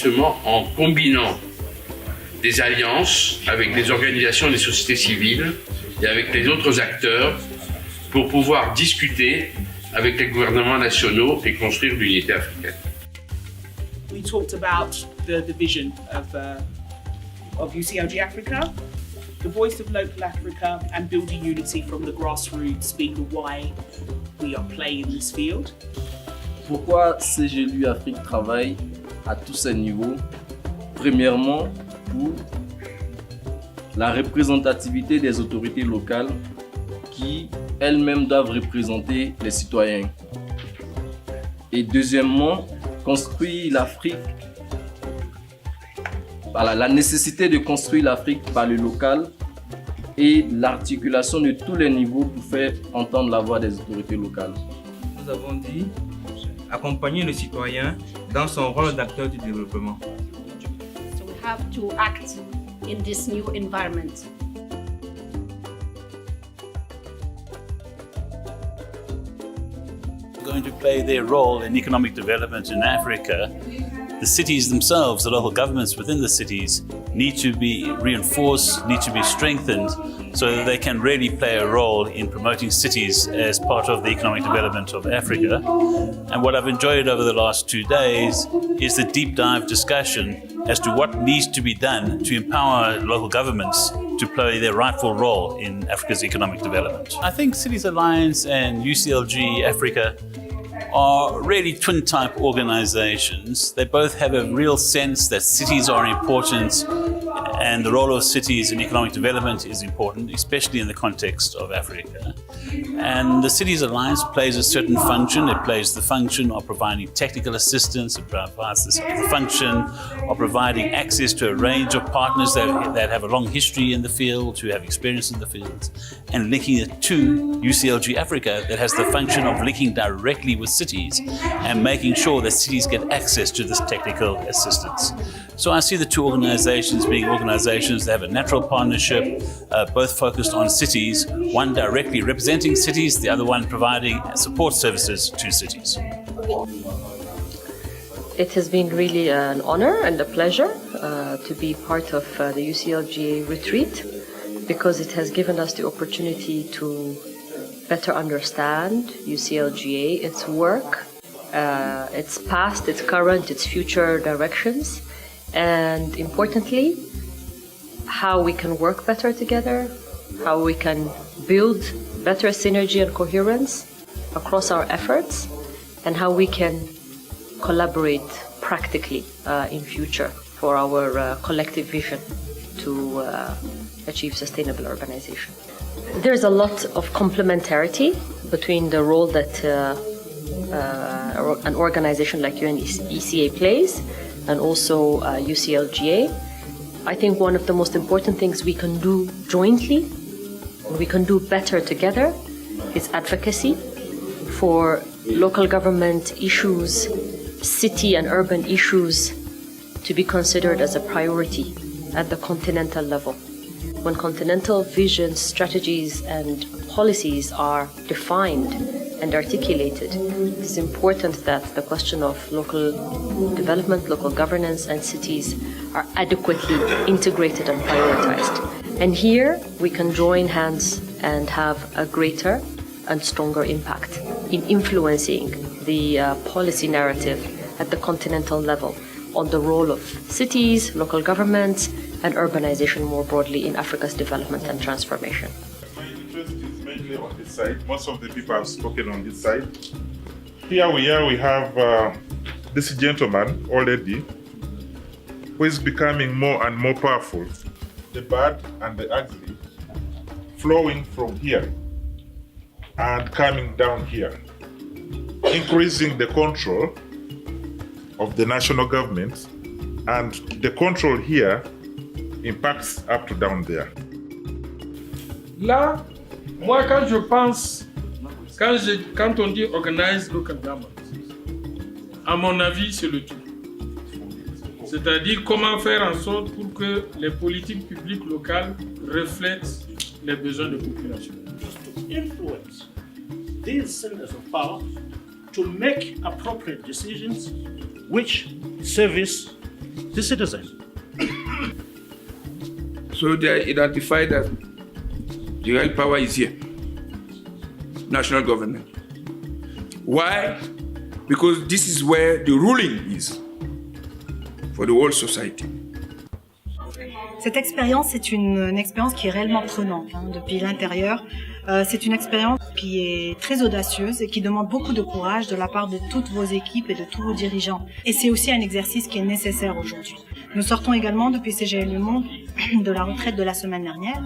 justement en combinant des alliances avec des organisations des sociétés civiles et avec les autres acteurs pour pouvoir discuter avec les gouvernements nationaux et construire l'unité africaine. We talked about the vision of UCLG Africa, the voice of local Africa, and building unity from the grassroots being the why we are playing in this field. Pourquoi CGLU Afrique travaille à tous ces niveaux? Premièrement, pour la représentativité des autorités locales qui elles-mêmes doivent représenter les citoyens. Et deuxièmement, construire l'Afrique, voilà, la nécessité de construire l'Afrique par le local et l'articulation de tous les niveaux pour faire entendre la voix des autorités locales. Nous avons dit accompagner le citoyen dans son rôle d'acteur du développement. So we have to act in this new environment. Going to play their role in economic development in Africa. The cities themselves, the local governments within the cities, need to be reinforced, need to be strengthened so that they can really play a role in promoting cities as part of the economic development of Africa. And what I've enjoyed over the last 2 days is the deep dive discussion as to what needs to be done to empower local governments to play their rightful role in Africa's economic development. I think Cities Alliance and UCLG Africa are really twin-type organizations. They both have a real sense that cities are important and the role of cities in economic development is important, especially in the context of Africa. And the Cities Alliance plays a certain function. It plays the function of providing technical assistance. It provides the function of providing access to a range of partners that have a long history in the field, who have experience in the field, and linking it to UCLG Africa that has the function of linking directly with cities and making sure that cities get access to this technical assistance. So I see the two organizations being organizations that have a natural partnership, both focused on cities, one directly representing cities, the other one providing support services to cities. It has been really an honor and a pleasure to be part of the UCLGA retreat because it has given us the opportunity to better understand UCLGA, its work, its past, its current, its future directions, and importantly, how we can work better together, how we can build better synergy and coherence across our efforts, and how we can collaborate practically in future for our collective vision to achieve sustainable urbanization. There's a lot of complementarity between the role that an organization like UNECA plays and also UCLGA. I think one of the most important things we can do jointly, and we can do better together, is advocacy for local government issues, city and urban issues to be considered as a priority at the continental level. When continental visions, strategies, and policies are defined and articulated, it's important that the question of local development, local governance, and cities are adequately integrated and prioritized. And here we can join hands and have a greater and stronger impact in influencing the policy narrative at the continental level on the role of cities, local governments, and urbanization more broadly in Africa's development and transformation. My interest is mainly on this side. Most of the people have spoken on this side. Here we have this gentleman already who is becoming more and more powerful. The bad and the ugly flowing from here and coming down here, increasing the control of the national government, and the control here impacts up to down there. Là, moi quand je pense, quand on dit organize local government, à mon avis c'est le tout. C'est-à-dire comment faire en sorte pour que les politiques publiques locales reflètent les besoins des populations. To influence these centers of power to make appropriate decisions which service the citizen. So they identify that the real power is here, national government. Why? Because this is where the ruling is for the whole society. Cette expérience, c'est une expérience qui est réellement prenante depuis l'intérieur. C'est une expérience qui est très audacieuse et qui demande beaucoup de courage de la part de toutes vos équipes et de tous vos dirigeants. Et c'est aussi un exercice qui est nécessaire aujourd'hui. Nous sortons également depuis CGLU Monde de la retraite de la semaine dernière,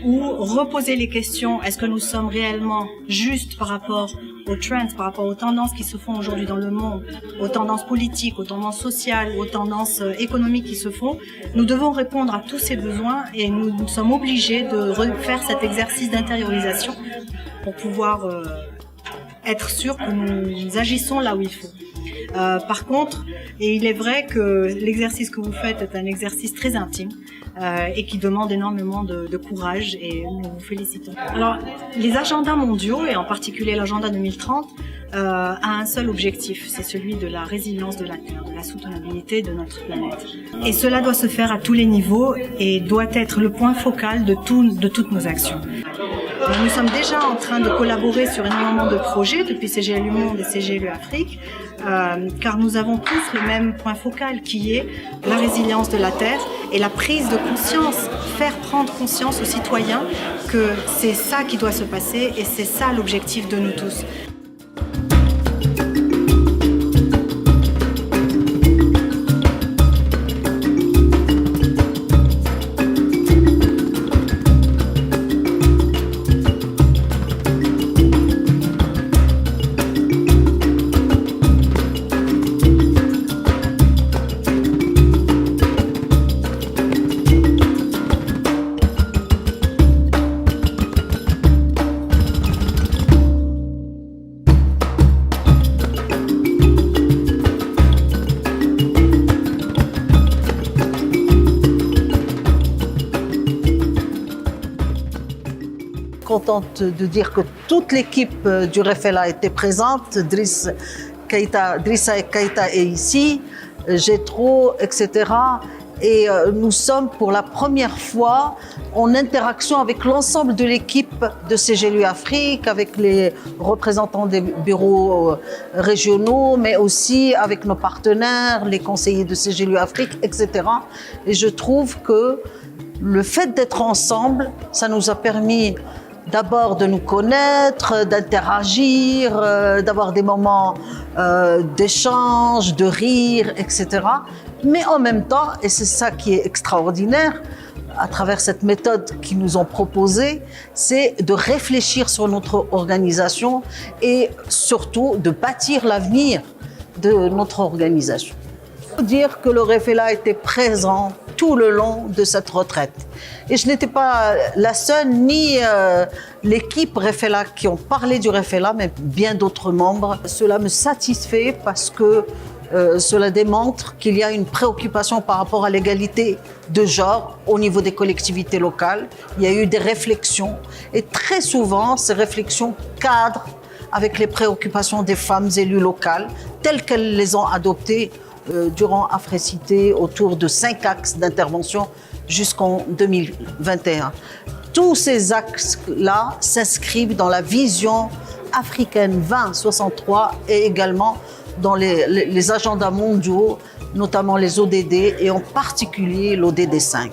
où reposer les questions, est-ce que nous sommes réellement justes par rapport aux trends, par rapport aux tendances qui se font aujourd'hui dans le monde, aux tendances politiques, aux tendances sociales, aux tendances économiques qui se font. Nous devons répondre à tous ces besoins et nous sommes obligés de refaire cet exercice d'intériorisation pour pouvoir être sûr que nous agissons là où il faut. Par contre, et il est vrai que l'exercice que vous faites est un exercice très intime et qui demande énormément de courage et nous vous félicitons. Alors, les agendas mondiaux et en particulier l'agenda 2030 a un seul objectif, c'est celui de la résilience de la Terre, de la soutenabilité de notre planète. Et cela doit se faire à tous les niveaux et doit être le point focal de toutes nos actions. Nous sommes déjà en train de collaborer sur énormément de projets depuis CGLU Monde et CGLU Afrique, car nous avons tous le même point focal qui est la résilience de la Terre et la prise de conscience, faire prendre conscience aux citoyens que c'est ça qui doit se passer et c'est ça l'objectif de nous tous. Contente de dire que toute l'équipe du REFELA était présente. Drissa Keita est ici, Gétro, etc. Et nous sommes pour la première fois en interaction avec l'ensemble de l'équipe de CGLU Afrique, avec les représentants des bureaux régionaux, mais aussi avec nos partenaires, les conseillers de CGLU Afrique, etc. Et je trouve que le fait d'être ensemble, ça nous a permis d'abord de nous connaître, d'interagir, d'avoir des moments d'échange, de rire, etc. Mais en même temps, et c'est ça qui est extraordinaire, à travers cette méthode qu'ils nous ont proposée, c'est de réfléchir sur notre organisation et surtout de bâtir l'avenir de notre organisation. Il faut dire que le REFELA était présent tout le long de cette retraite. Et je n'étais pas la seule, ni l'équipe REFELA qui ont parlé du REFELA, mais bien d'autres membres. Cela me satisfait parce que cela démontre qu'il y a une préoccupation par rapport à l'égalité de genre au niveau des collectivités locales. Il y a eu des réflexions et très souvent, ces réflexions cadrent avec les préoccupations des femmes élues locales telles qu'elles les ont adoptées durant Afrécité autour de 5 axes d'intervention jusqu'en 2021. Tous ces axes-là s'inscrivent dans la vision africaine 2063 et également dans les agendas mondiaux, notamment les ODD et en particulier l'ODD 5.